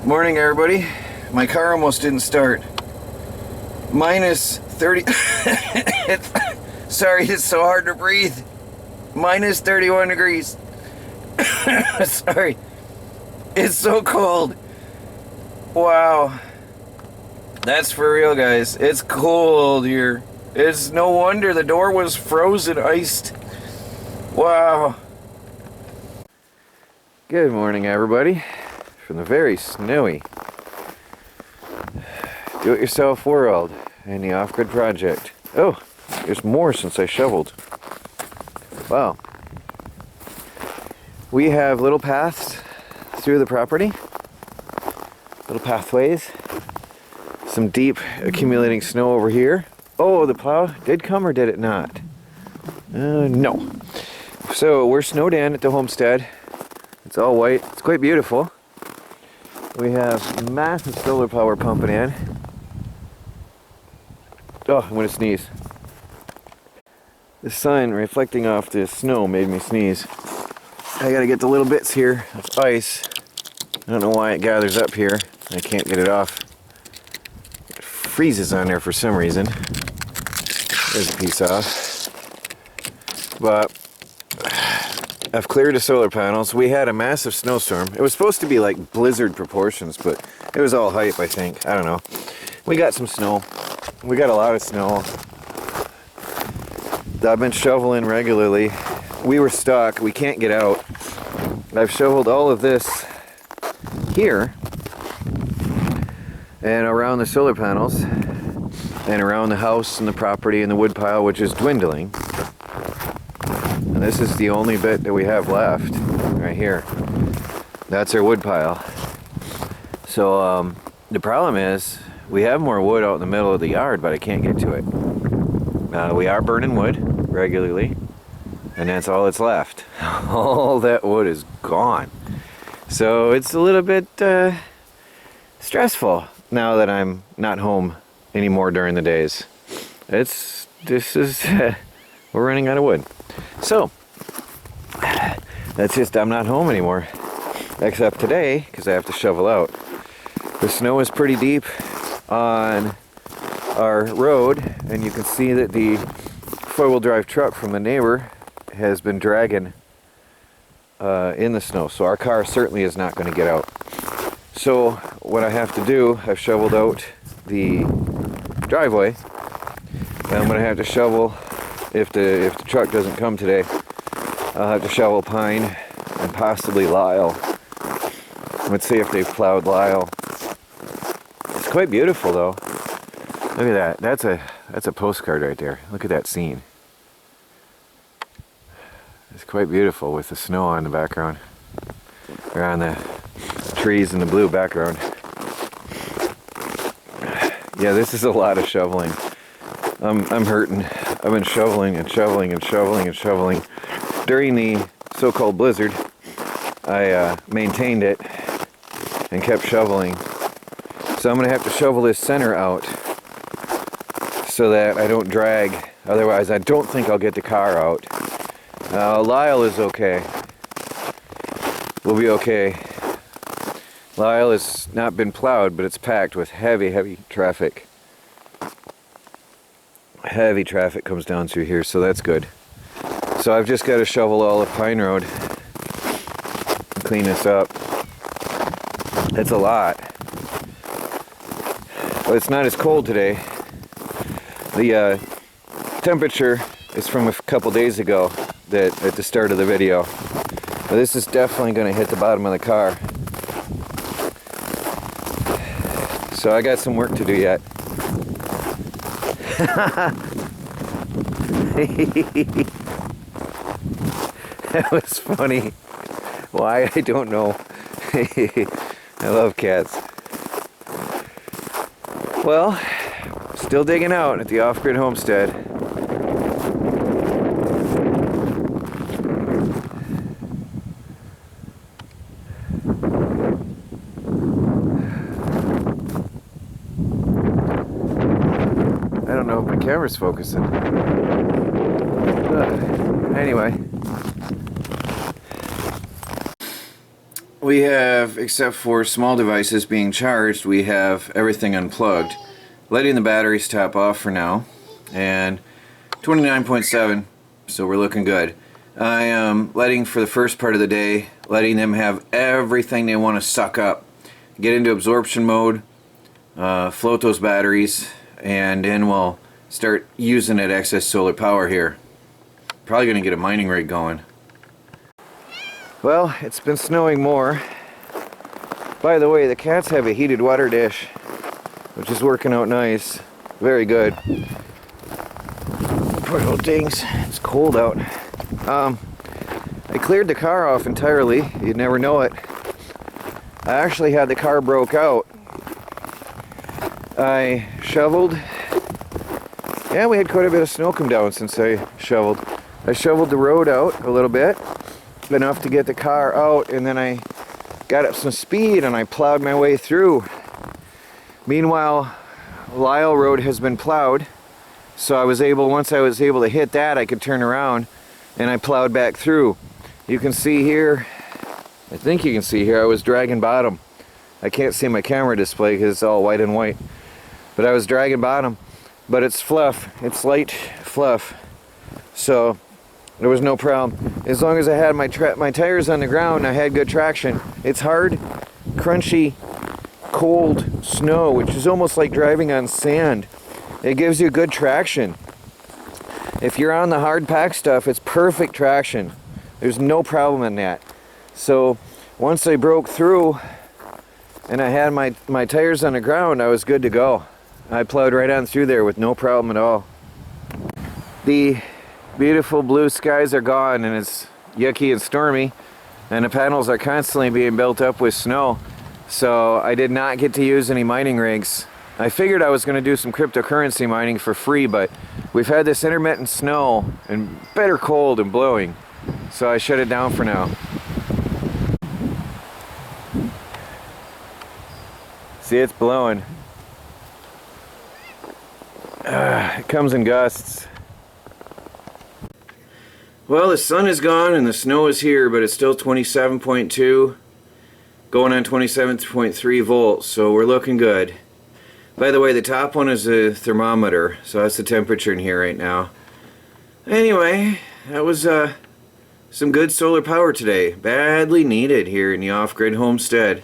Morning, everybody. My car almost didn't start. Minus 30. Sorry, it's so hard to breathe. Minus 31 degrees. Sorry. It's so cold. Wow. That's for real, guys. It's cold here. It's no wonder the door was frozen, iced. Wow. Good morning, everybody. From the very snowy do-it-yourself world and the off-grid project. Oh, there's more since I shoveled. Wow. We have little paths through the property, little pathways, some deep accumulating snow over here. Oh, the plow did come, or did it not? No. So we're snowed in at the homestead. It's all white. It's quite beautiful. We have massive solar power pumping in. Oh, I'm going to sneeze. The sun reflecting off the snow made me sneeze. I got to get the little bits here of ice. I don't know why it gathers up here. I can't get it off. It freezes on there for some reason. There's a piece off. But I've cleared the solar panels. We had a massive snowstorm. It was supposed to be like blizzard proportions, but it was all hype, I think. I don't know. We got some snow. We got a lot of snow. I've been shoveling regularly. We were stuck. We can't get out. I've shoveled all of this here and around the solar panels and around the house and the property and the wood pile, which is dwindling. And this is the only bit that we have left right here. That's our wood pile. So the problem is we have more wood out in the middle of the yard, but I can't get to it. We are burning wood regularly, and that's all that's left. All that wood is gone. So it's a little bit stressful now that I'm not home anymore during the days. We're running out of wood. So that's just, I'm not home anymore, except today because I have to shovel out. The snow is pretty deep on our road, and you can see that the four-wheel drive truck from the neighbor has been dragging in the snow, so our car certainly is not going to get out. So what I have to do, I've shoveled out the driveway, and I'm going to have to shovel, if the truck doesn't come today, I'll have to shovel Pine and possibly Lyle. Let's see if they've plowed Lyle. It's quite beautiful though. Look at that. That's a postcard right there. Look at that scene. It's quite beautiful with the snow on the background. Or on the trees in the blue background. Yeah, this is a lot of shoveling. I'm hurting. I've been shoveling and shoveling and shoveling and shoveling. During the so-called blizzard, I maintained it and kept shoveling. So I'm going to have to shovel this center out so that I don't drag. Otherwise, I don't think I'll get the car out. Lyle is okay. We'll be okay. Lyle has not been plowed, but it's packed with heavy traffic. Heavy traffic comes down through here, so that's good. So I've just got to shovel all of Pine Road and clean this up. It's a lot. But it's not as cold today. The temperature is from a couple days ago that at the start of the video. But this is definitely going to hit the bottom of the car. So I got some work to do yet. That was funny. Why? I don't know. I love cats. Well, still digging out at the off-grid homestead. I don't know if my camera's focusing. Anyway. we have, except for small devices being charged, we have everything unplugged. Letting the batteries top off for now, and 29.7, so we're looking good. I am letting, for the first part of the day, letting them have everything they want to suck up. Get into absorption mode, float those batteries, and then we'll start using that excess solar power here. Probably going to get a mining rig going. Well, it's been snowing more. By the way, the cats have a heated water dish, which is working out nice. Very good. Poor little things. It's cold out. I cleared the car off entirely. You'd never know it. I actually had the car broke out. I shoveled. Yeah, we had quite a bit of snow come down since I shoveled. I shoveled the road out a little bit, enough to get the car out, and then I got up some speed and I plowed my way through. Meanwhile, Lyle Road has been plowed, so once I was able to hit that, I could turn around and I plowed back through. You can see here, I think you can see here, I was dragging bottom. I can't see my camera display because it's all white and white, but I was dragging bottom. But it's fluff, it's light fluff, so there was no problem. As long as I had my tires on the ground, I had good traction. It's hard, crunchy, cold snow, which is almost like driving on sand. It gives you good traction. If you're on the hard pack stuff, it's perfect traction. There's no problem in that. So once I broke through and I had my tires on the ground, I was good to go. I plowed right on through there with no problem at all. The beautiful blue skies are gone and it's yucky and stormy, and the panels are constantly being built up with snow. So I did not get to use any mining rigs. I figured I was going to do some cryptocurrency mining for free, but we've had this intermittent snow and bitter cold and blowing, so I shut it down for now. See, it's blowing. It comes in gusts. Well, the sun is gone and the snow is here, but it's still 27.2, going on 27.3 volts, so we're looking good. By the way, the top one is a thermometer, so that's the temperature in here right now. Anyway, that was some good solar power today. Badly needed here in the off-grid homestead.